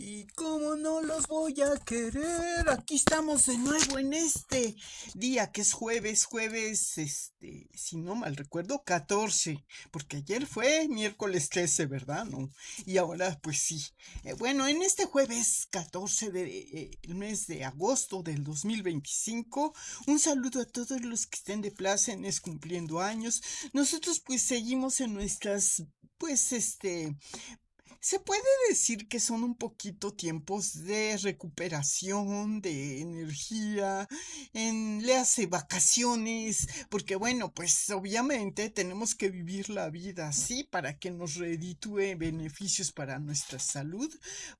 Y cómo no los voy a querer, aquí estamos de nuevo en este día que es jueves, si no mal recuerdo, 14, porque ayer fue miércoles 13, ¿verdad? No. Y ahora pues sí. Bueno, en este jueves 14 del mes de agosto del 2025, un saludo a todos los que estén de plácemes cumpliendo años. Nosotros pues seguimos en nuestras, pues se puede decir que son un poquito tiempos de recuperación, de energía, le hace vacaciones, porque bueno, pues obviamente tenemos que vivir la vida así para que nos reditúe beneficios para nuestra salud,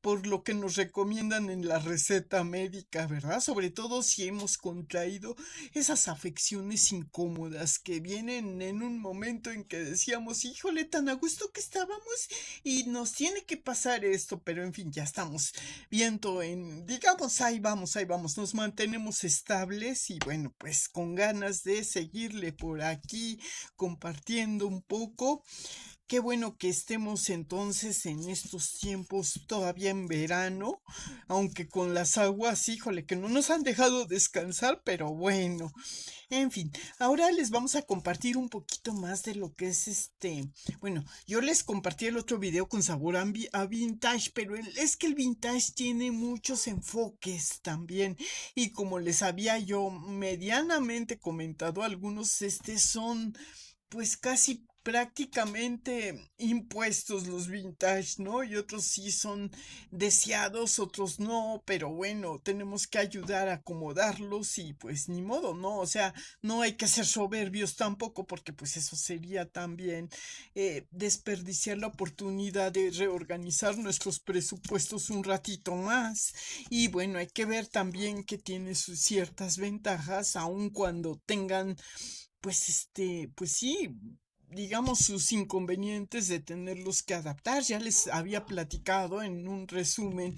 por lo que nos recomiendan en la receta médica, ¿verdad? Sobre todo si hemos contraído esas afecciones incómodas que vienen en un momento en que decíamos, híjole, tan a gusto que estábamos y nos tiene que pasar esto, pero en fin, ya estamos viendo digamos, ahí vamos, nos mantenemos estables y bueno, pues con ganas de seguirle por aquí compartiendo un poco. Qué bueno que estemos entonces en estos tiempos todavía en verano, aunque con las aguas, híjole, que no nos han dejado descansar, pero bueno, en fin, ahora les vamos a compartir un poquito más de lo que es bueno, yo les compartí el otro video con sabor a vintage, pero es que el vintage tiene muchos enfoques también y como les había yo medianamente comentado, algunos son pues casi prácticamente impuestos los vintage, ¿no? Y otros sí son deseados, otros no, pero bueno, tenemos que ayudar a acomodarlos y pues ni modo, ¿no? O sea, no hay que ser soberbios tampoco porque pues eso sería también desperdiciar la oportunidad de reorganizar nuestros presupuestos un ratito más. Y bueno, hay que ver también que tiene sus ciertas ventajas, aun cuando tengan pues pues sí, digamos sus inconvenientes de tenerlos que adaptar. Ya les había platicado en un resumen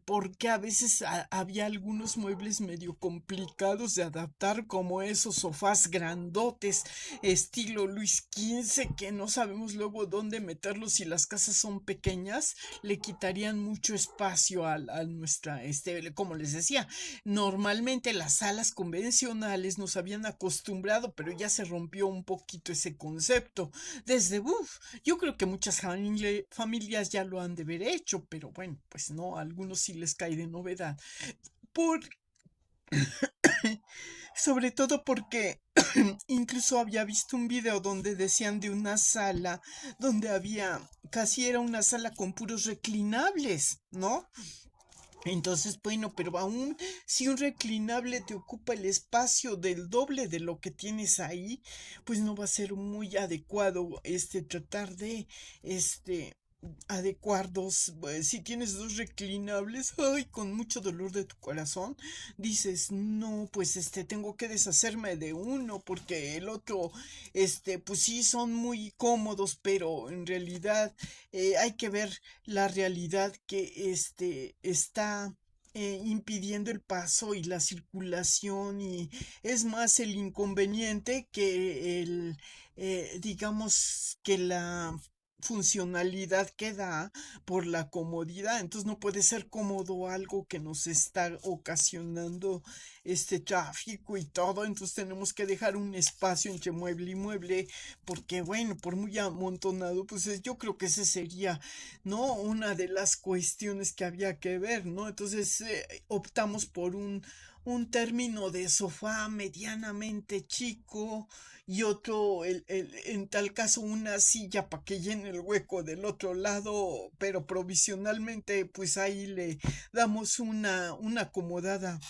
porque a veces había algunos muebles medio complicados de adaptar, como esos sofás grandotes estilo Luis XV, que no sabemos luego dónde meterlos si las casas son pequeñas, le quitarían mucho espacio a nuestra, como les decía, normalmente las salas convencionales nos habían acostumbrado, pero ya se rompió un poquito ese concepto. Yo creo que muchas familias ya lo han de haber hecho, pero bueno, pues no, a algunos sí les cae de novedad. Por, sobre todo porque incluso había visto un video donde decían de una sala donde casi era una sala con puros reclinables, ¿no? Entonces, bueno, pero aún si un reclinable te ocupa el espacio del doble de lo que tienes ahí, pues no va a ser muy adecuado tratar de este adecuar dos, si tienes dos reclinables, ay, con mucho dolor de tu corazón, dices, no, pues tengo que deshacerme de uno porque el otro, pues sí, son muy cómodos, pero en realidad hay que ver la realidad que está impidiendo el paso y la circulación y es más el inconveniente que digamos que la funcionalidad que da por la comodidad. Entonces no puede ser cómodo algo que nos está ocasionando este tráfico y todo. Entonces tenemos que dejar un espacio entre mueble y mueble porque bueno, por muy amontonado, pues yo creo que ese sería, ¿no? Una de las cuestiones que había que ver, ¿no? Entonces optamos por un término de sofá medianamente chico y otro, en tal caso, una silla para que llene el hueco del otro lado, pero provisionalmente, pues ahí le damos una acomodada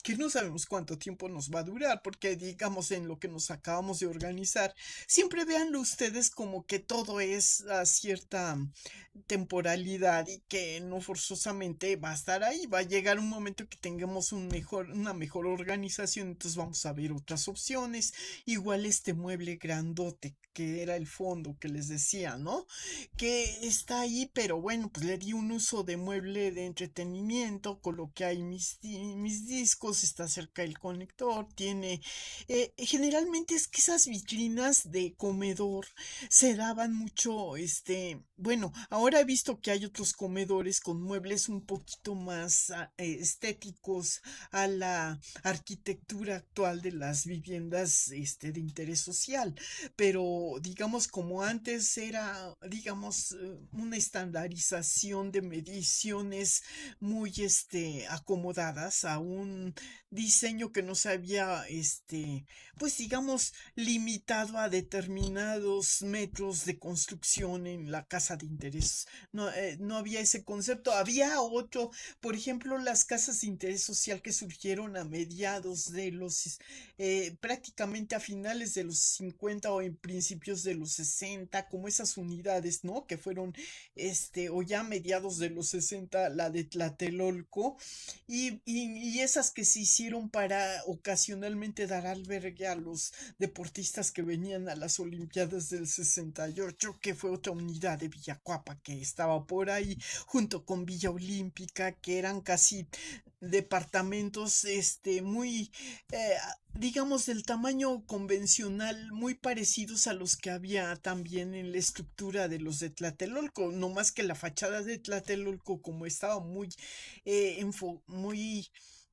que no sabemos cuánto tiempo nos va a durar, porque digamos en lo que nos acabamos de organizar, siempre véanlo ustedes como que todo es a cierta temporalidad y que no forzosamente va a estar ahí, va a llegar un momento que tengamos una mejor organización, entonces vamos a ver otras opciones, igual este mueble grandote que era el fondo que les decía, ¿no? Que está ahí, pero bueno, pues le di un uso de mueble de entretenimiento, coloqué ahí mis discos, lejos, está cerca del conector, tiene... generalmente es que esas vitrinas de comedor se daban mucho, bueno, ahora he visto que hay otros comedores con muebles un poquito más estéticos a la arquitectura actual de las viviendas, de interés social, pero digamos como antes era, digamos, una estandarización de mediciones muy, acomodadas a un diseño que no se había, pues digamos, limitado a determinados metros de construcción en la casa de interés. No, no había ese concepto, había otro, por ejemplo, las casas de interés social que surgieron a mediados de los, prácticamente a finales de los 50 o en principios de los 60 como esas unidades, ¿no? Que fueron, o ya a mediados de los 60 la de Tlatelolco, y esas que se hicieron para ocasionalmente dar albergue a los deportistas que venían a las Olimpiadas del 68, que fue otra unidad de Villacuapa que estaba por ahí, junto con Villa Olímpica, que eran casi departamentos, muy, digamos, del tamaño convencional, muy parecidos a los que había también en la estructura de los de Tlatelolco, no más que la fachada de Tlatelolco, como estaba muy, muy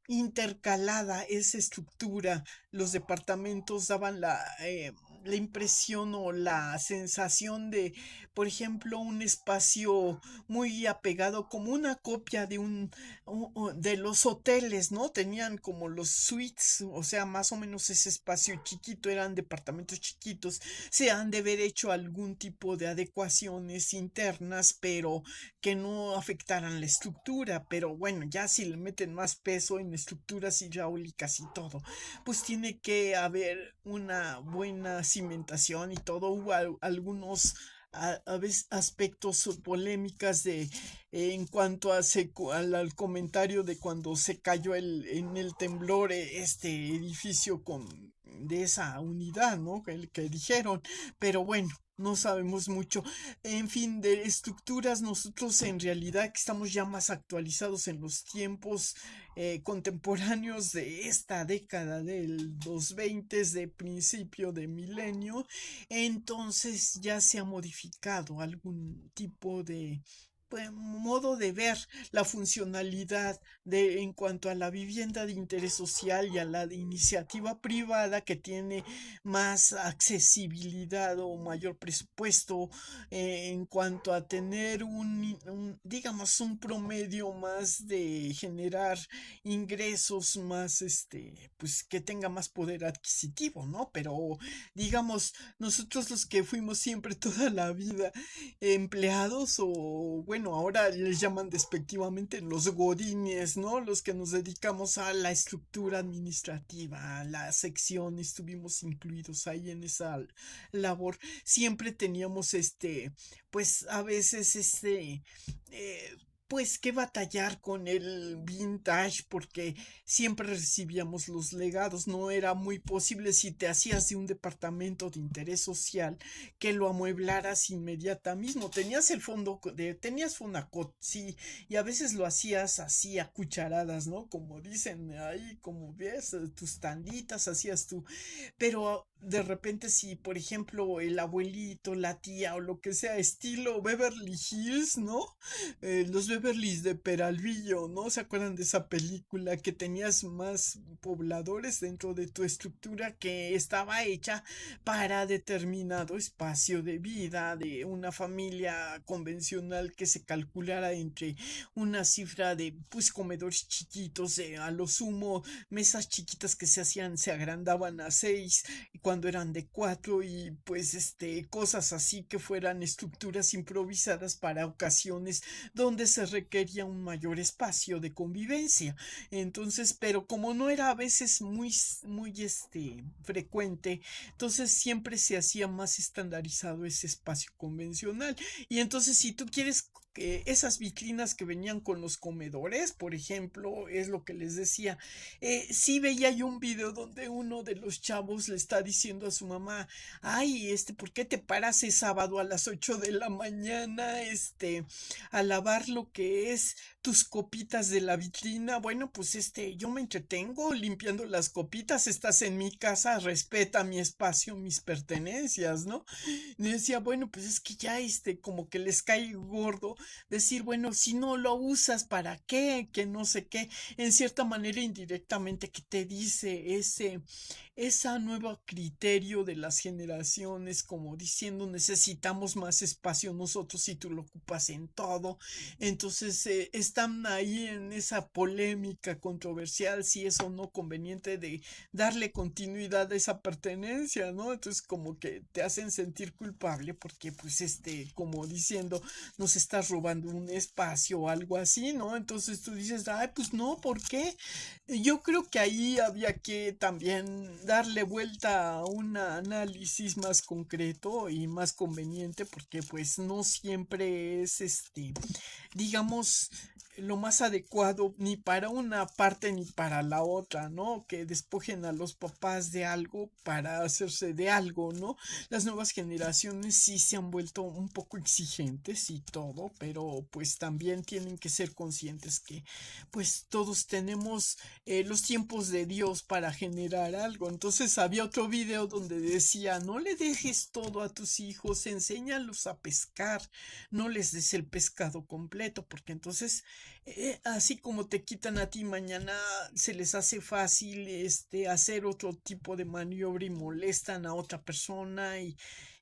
intercalada esa estructura, los departamentos daban la impresión o la sensación de, por ejemplo, un espacio muy apegado, como una copia de de los hoteles, ¿no? Tenían como los suites, o sea, más o menos ese espacio chiquito, eran departamentos chiquitos, se han de haber hecho algún tipo de adecuaciones internas, pero que no afectaran la estructura, pero bueno, ya si le meten más peso en estructuras hidráulicas y todo, pues tiene que haber una buena cimentación y todo. Hubo algunos a veces aspectos o polémicas en cuanto a al comentario de cuando se cayó en el temblor este edificio de esa unidad, ¿no? Que dijeron, pero bueno. No sabemos mucho. En fin, de estructuras, nosotros en realidad que estamos ya más actualizados en los tiempos contemporáneos de esta década del 2020, de principio de milenio, entonces ya se ha modificado algún tipo de pues, modo de ver la funcionalidad de en cuanto a la vivienda de interés social y a la de iniciativa privada que tiene más accesibilidad o mayor presupuesto en cuanto a tener digamos, un promedio más de generar ingresos más, pues que tenga más poder adquisitivo, ¿no? Pero, digamos, nosotros los que fuimos siempre toda la vida empleados o, bueno, ahora les llaman despectivamente los godines, ¿no? Los que nos dedicamos a la estructura administrativa, a la sección, estuvimos incluidos ahí en esa labor. Siempre teníamos pues a veces eh, pues que batallar con el vintage porque siempre recibíamos los legados, no era muy posible si te hacías de un departamento de interés social que lo amueblaras inmediata mismo, tenías el fondo tenías Fonacot, sí, y a veces lo hacías así a cucharadas, ¿no? Como dicen ahí, como ves, tus tanditas hacías tú, pero de repente si, por ejemplo, el abuelito, la tía o lo que sea, estilo Beverly Hills, ¿no? Los Beverlys de Peralvillo, ¿no? ¿Se acuerdan de esa película que tenías más pobladores dentro de tu estructura que estaba hecha para determinado espacio de vida de una familia convencional que se calculara entre una cifra de pues comedores chiquitos, a lo sumo mesas chiquitas que se hacían, se agrandaban a 6 cuando eran de 4 y pues cosas así que fueran estructuras improvisadas para ocasiones donde se requería un mayor espacio de convivencia. Entonces, pero como no era a veces muy frecuente, entonces siempre se hacía más estandarizado ese espacio convencional. Y entonces, si tú quieres que esas vitrinas que venían con los comedores, por ejemplo, es lo que les decía. Sí veía yo un video donde uno de los chavos le está diciendo a su mamá, ay, ¿por qué te paras el sábado a las 8 de la mañana, a lavar lo que es tus copitas de la vitrina? Bueno, pues yo me entretengo limpiando las copitas, estás en mi casa, respeta mi espacio, mis pertenencias, ¿no? Y decía, bueno, pues es que ya como que les cae gordo decir, bueno, si no lo usas, ¿para qué? Que no sé qué, en cierta manera indirectamente que te dice esa nueva criterio de las generaciones, como diciendo necesitamos más espacio nosotros y tú lo ocupas en todo. Entonces están ahí en esa polémica controversial si es o no conveniente de darle continuidad a esa pertenencia, ¿no? Entonces como que te hacen sentir culpable porque pues como diciendo nos estás robando un espacio o algo así, ¿no? Entonces tú dices, ay, pues no, ¿por qué? Yo creo que ahí había que también darle vuelta a un análisis más concreto y más conveniente porque pues no siempre es digamos, lo más adecuado ni para una parte ni para la otra, ¿no? Que despojen a los papás de algo para hacerse de algo, ¿no? Las nuevas generaciones sí se han vuelto un poco exigentes y todo, pero pues también tienen que ser conscientes que pues todos tenemos los tiempos de Dios para generar algo. Entonces había otro video donde decía, no le dejes todo a tus hijos, enséñalos a pescar, no les des el pescado completo, porque entonces así como te quitan a ti, mañana se les hace fácil hacer otro tipo de maniobra y molestan a otra persona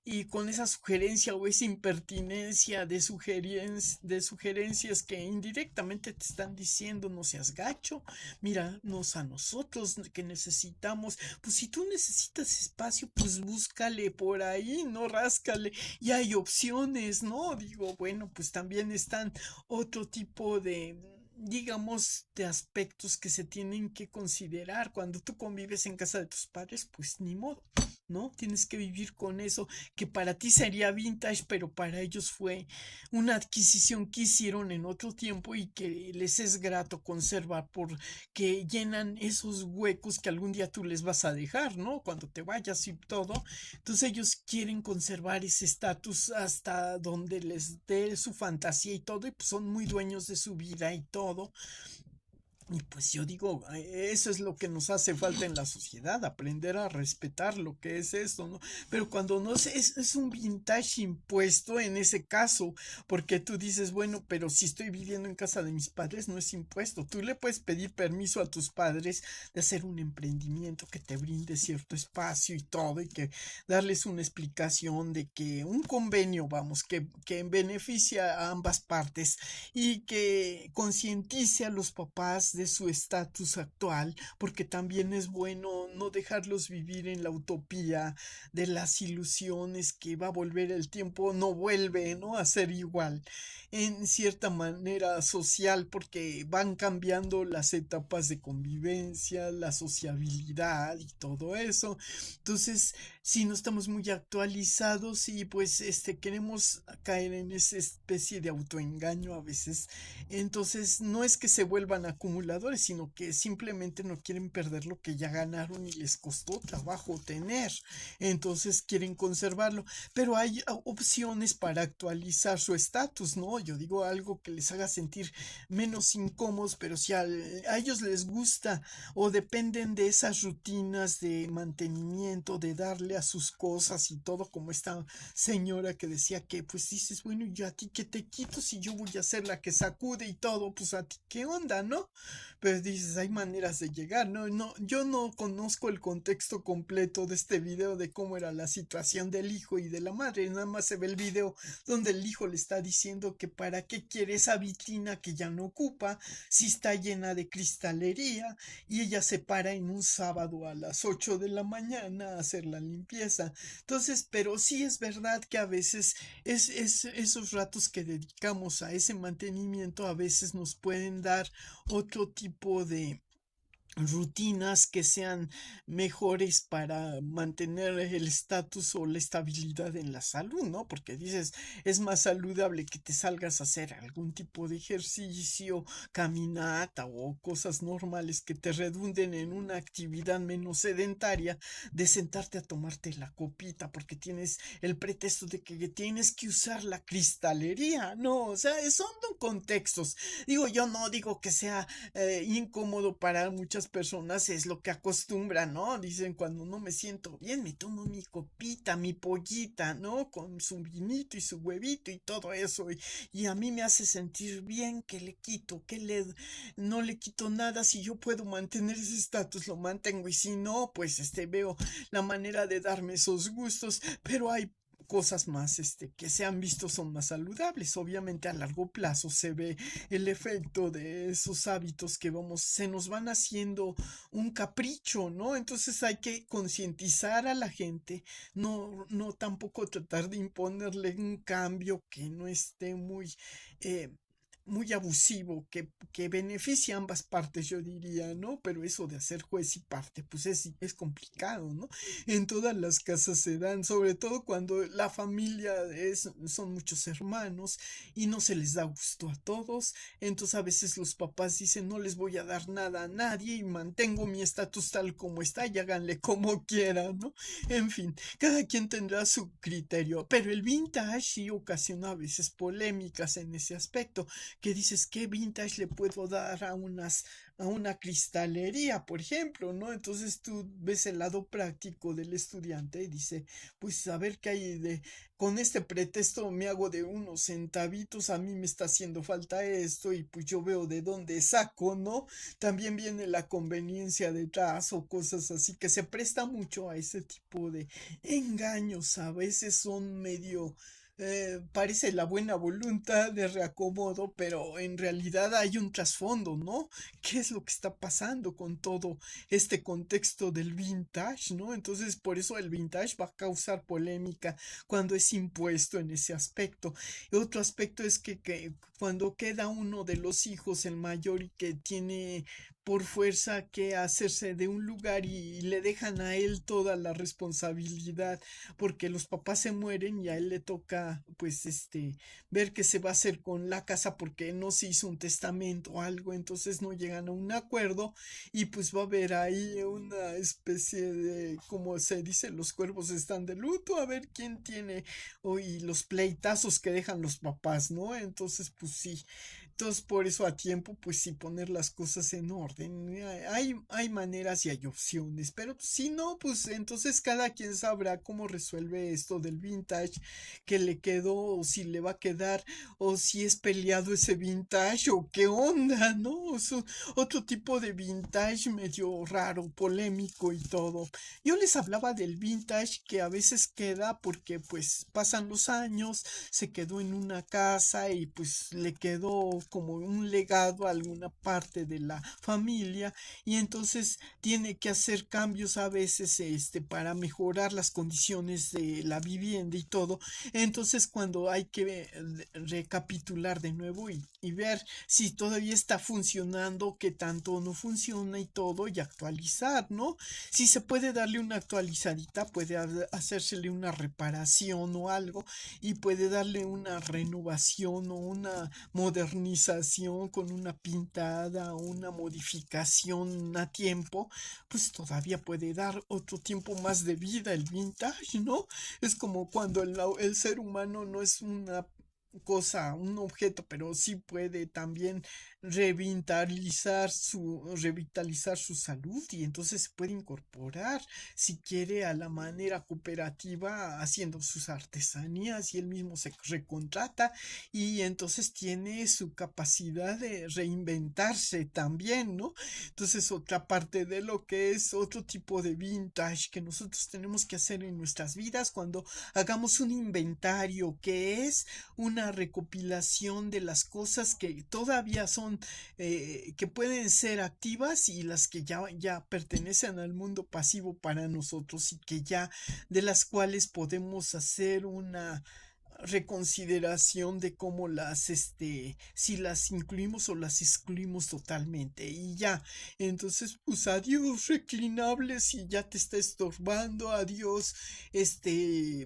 y con esa sugerencia o esa impertinencia de sugerencias que indirectamente te están diciendo no seas gacho, míranos a nosotros que necesitamos, pues si tú necesitas espacio, pues búscale por ahí, no ráscale, y hay opciones, ¿no? Digo, bueno, pues también están otro tipo de digamos, de aspectos que se tienen que considerar. Cuando tú convives en casa de tus padres, pues ni modo, ¿no? Tienes que vivir con eso, que para ti sería vintage, pero para ellos fue una adquisición que hicieron en otro tiempo y que les es grato conservar porque llenan esos huecos que algún día tú les vas a dejar, ¿no? Cuando te vayas y todo. Entonces ellos quieren conservar ese estatus hasta donde les dé su fantasía y todo, y pues son muy dueños de su vida y todo. Y pues yo digo, eso es lo que nos hace falta en la sociedad, aprender a respetar lo que es esto, ¿no? Pero cuando no es un vintage impuesto en ese caso, porque tú dices, bueno, pero si estoy viviendo en casa de mis padres, no es impuesto. Tú le puedes pedir permiso a tus padres de hacer un emprendimiento que te brinde cierto espacio y todo, y que darles una explicación de que un convenio, vamos, que beneficia a ambas partes y que concientice a los papás de su estatus actual, porque también es bueno no dejarlos vivir en la utopía de las ilusiones que va a volver el tiempo, no vuelve, ¿no? A ser igual en cierta manera social, porque van cambiando las etapas de convivencia, la sociabilidad y todo eso. Entonces, si no estamos muy actualizados y pues queremos caer en esa especie de autoengaño a veces, entonces no es que se vuelvan acumuladores, sino que simplemente no quieren perder lo que ya ganaron y les costó trabajo tener, entonces quieren conservarlo, pero hay opciones para actualizar su estatus, ¿no? Yo digo algo que les haga sentir menos incómodos, pero si a ellos les gusta o dependen de esas rutinas de mantenimiento, de darle a sus cosas y todo, como esta señora que decía que pues dices, bueno, yo a ti que te quito si yo voy a ser la que sacude y todo, pues a ti qué onda, ¿no? Pero dices, hay maneras de llegar, ¿no? No, yo no conozco el contexto completo de este video de cómo era la situación del hijo y de la madre, nada más se ve el video donde el hijo le está diciendo que para qué quiere esa vitrina que ya no ocupa si está llena de cristalería, y ella se para en un sábado a las 8 de la mañana a hacer la limpieza. Entonces, pero sí es verdad que a veces esos ratos que dedicamos a ese mantenimiento a veces nos pueden dar otro tipo rutinas que sean mejores para mantener el estatus o la estabilidad en la salud, ¿no? Porque dices, es más saludable que te salgas a hacer algún tipo de ejercicio, caminata o cosas normales que te redunden en una actividad menos sedentaria, de sentarte a tomarte la copita porque tienes el pretexto de que tienes que usar la cristalería, ¿no? O sea, son contextos. Digo, yo no digo que sea incómodo para muchas personas, es lo que acostumbran, ¿no? Dicen, cuando no me siento bien, me tomo mi copita, mi pollita, ¿no? Con su vinito y su huevito y todo eso. Y a mí me hace sentir bien. Que le quito? No le quito nada. Si yo puedo mantener ese estatus, lo mantengo. Y si no, pues veo la manera de darme esos gustos. Pero hay cosas más que se han visto son más saludables. Obviamente a largo plazo se ve el efecto de esos hábitos que se nos van haciendo un capricho, ¿no? Entonces hay que concientizar a la gente, no tampoco tratar de imponerle un cambio que no esté eh, muy abusivo, que beneficie a ambas partes, yo diría, ¿no? Pero eso de hacer juez y parte, pues es complicado, ¿no? En todas las casas se dan, sobre todo cuando la familia son muchos hermanos y no se les da gusto a todos. Entonces a veces los papás dicen, no les voy a dar nada a nadie y mantengo mi estatus tal como está y háganle como quieran, ¿no? En fin, cada quien tendrá su criterio, pero el vintage sí ocasiona a veces polémicas en ese aspecto, que dices, ¿qué vintage le puedo dar a una cristalería, por ejemplo, ¿no? Entonces tú ves el lado práctico del estudiante y dice, pues a ver qué hay con este pretexto me hago de unos centavitos, a mí me está haciendo falta esto y pues yo veo de dónde saco, ¿no? También viene la conveniencia detrás o cosas así que se presta mucho a ese tipo de engaños, a veces son medio parece la buena voluntad de reacomodo, pero en realidad hay un trasfondo, ¿no? ¿Qué es lo que está pasando con todo este contexto del vintage, ¿no? Entonces, por eso el vintage va a causar polémica cuando es impuesto en ese aspecto. Y otro aspecto es que cuando queda uno de los hijos, el mayor, y que tiene por fuerza que hacerse de un lugar y le dejan a él toda la responsabilidad porque los papás se mueren y a él le toca pues ver qué se va a hacer con la casa porque no se hizo un testamento o algo, entonces no llegan a un acuerdo y pues va a haber ahí una especie de, como se dice, los cuervos están de luto, a ver quién tiene hoy los pleitazos que dejan los papás, ¿no? Entonces pues sí. Entonces, por eso a tiempo, pues sí, poner las cosas en orden. Hay maneras y hay opciones, pero si no, pues entonces cada quien sabrá cómo resuelve esto del vintage, que le quedó, o si le va a quedar, o si es peleado ese vintage, o qué onda, ¿no? Otro tipo de vintage medio raro, polémico y todo. Yo les hablaba del vintage que a veces queda porque pues pasan los años, se quedó en una casa y pues le quedó como un legado a alguna parte de la familia y entonces tiene que hacer cambios a veces para mejorar las condiciones de la vivienda y todo. Entonces cuando hay que recapitular de nuevo y ver si todavía está funcionando, qué tanto no funciona y todo y actualizar, ¿no? Si se puede darle una actualizadita, puede hacérsele una reparación o algo y puede darle una renovación o una modernización con una pintada o una modificación a tiempo, pues todavía puede dar otro tiempo más de vida el vintage, ¿no? Es como cuando el ser humano no es una cosa, un objeto, pero sí puede también revitalizar su salud y entonces se puede incorporar si quiere a la manera cooperativa haciendo sus artesanías y él mismo se recontrata y entonces tiene su capacidad de reinventarse también, ¿no? Entonces otra parte de lo que es otro tipo de vintage que nosotros tenemos que hacer en nuestras vidas cuando hagamos un inventario que es una recopilación de las cosas que todavía son, que pueden ser activas y las que ya pertenecen al mundo pasivo para nosotros y que ya de las cuales podemos hacer reconsideración de cómo si las incluimos o las excluimos totalmente y ya. Entonces, pues adiós reclinable si ya te está estorbando, adiós,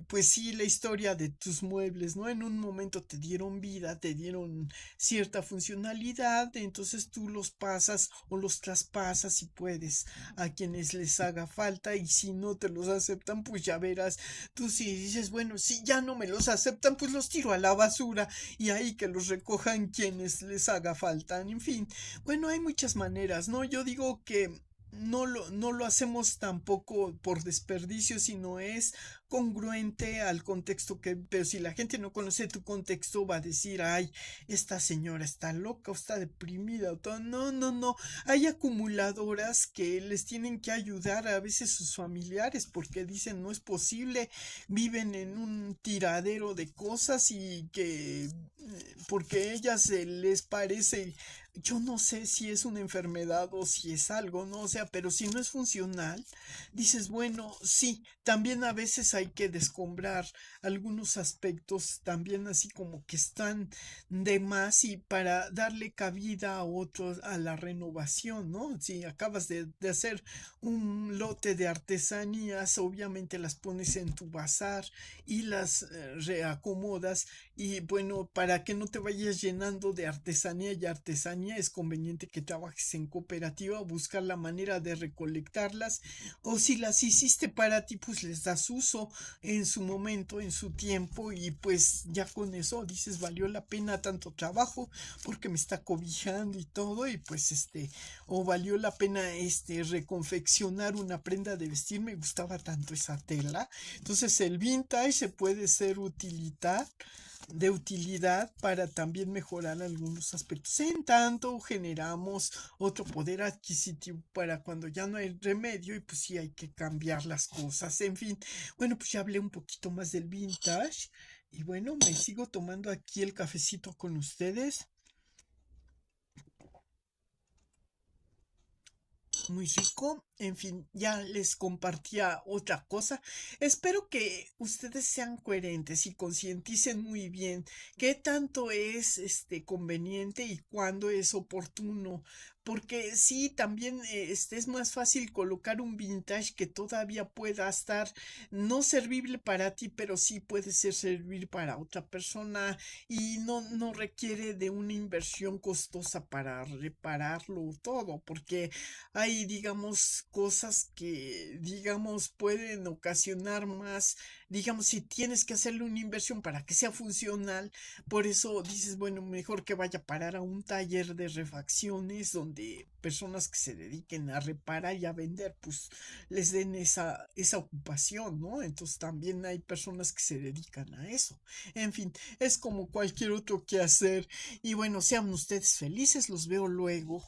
pues sí, la historia de tus muebles, ¿no? En un momento te dieron vida, te dieron cierta funcionalidad, entonces tú los pasas o los traspasas si puedes a quienes les haga falta y si no te los aceptan, pues ya verás. Tú sí dices, bueno, si ya no me los aceptan, pues los tiro a la basura y ahí que los recojan quienes les haga falta. En fin, bueno, hay muchas maneras, ¿no? Yo digo que no lo hacemos tampoco por desperdicio, sino es congruente al contexto pero si la gente no conoce tu contexto va a decir, ay, esta señora está loca o está deprimida o todo. No, no, no. Hay acumuladoras que les tienen que ayudar a veces sus familiares porque dicen no es posible, viven en un tiradero de cosas y que porque ellas se les parece, yo no sé si es una enfermedad o si es algo, ¿no? O sea, pero si no es funcional, dices, bueno, sí, también a veces hay que descombrar algunos aspectos también así como que están de más y para darle cabida a otros, a la renovación, ¿no? Si acabas de hacer un lote de artesanías, obviamente las pones en tu bazar y las reacomodas y bueno, para que no te vayas llenando de artesanía y artesanía, es conveniente que trabajes en cooperativa, buscar la manera de recolectarlas, o si las hiciste para ti, pues les das uso en su momento, en su tiempo, y pues ya con eso dices, valió la pena tanto trabajo, porque me está cobijando y todo, y pues o valió la pena reconfeccionar una prenda de vestir, me gustaba tanto esa tela. Entonces el vintage se puede ser de utilidad para también mejorar algunos aspectos. En tanto, generamos otro poder adquisitivo para cuando ya no hay remedio y pues sí hay que cambiar las cosas. En fin, bueno, pues ya hablé un poquito más del vintage y bueno, me sigo tomando aquí el cafecito con ustedes. Muy rico. En fin, ya les compartía otra cosa. Espero que ustedes sean coherentes y concienticen muy bien qué tanto es conveniente y cuándo es oportuno. Porque sí, también es más fácil colocar un vintage que todavía pueda estar no servible para ti, pero sí puede ser servir para otra persona y no requiere de una inversión costosa para repararlo todo, porque hay, digamos, cosas que, digamos, pueden ocasionar más, digamos, si tienes que hacerle una inversión para que sea funcional, por eso dices, bueno, mejor que vaya a parar a un taller de refacciones donde personas que se dediquen a reparar y a vender, pues les den esa ocupación, ¿no? Entonces también hay personas que se dedican a eso. En fin, es como cualquier otro que hacer. Y bueno, sean ustedes felices, los veo luego.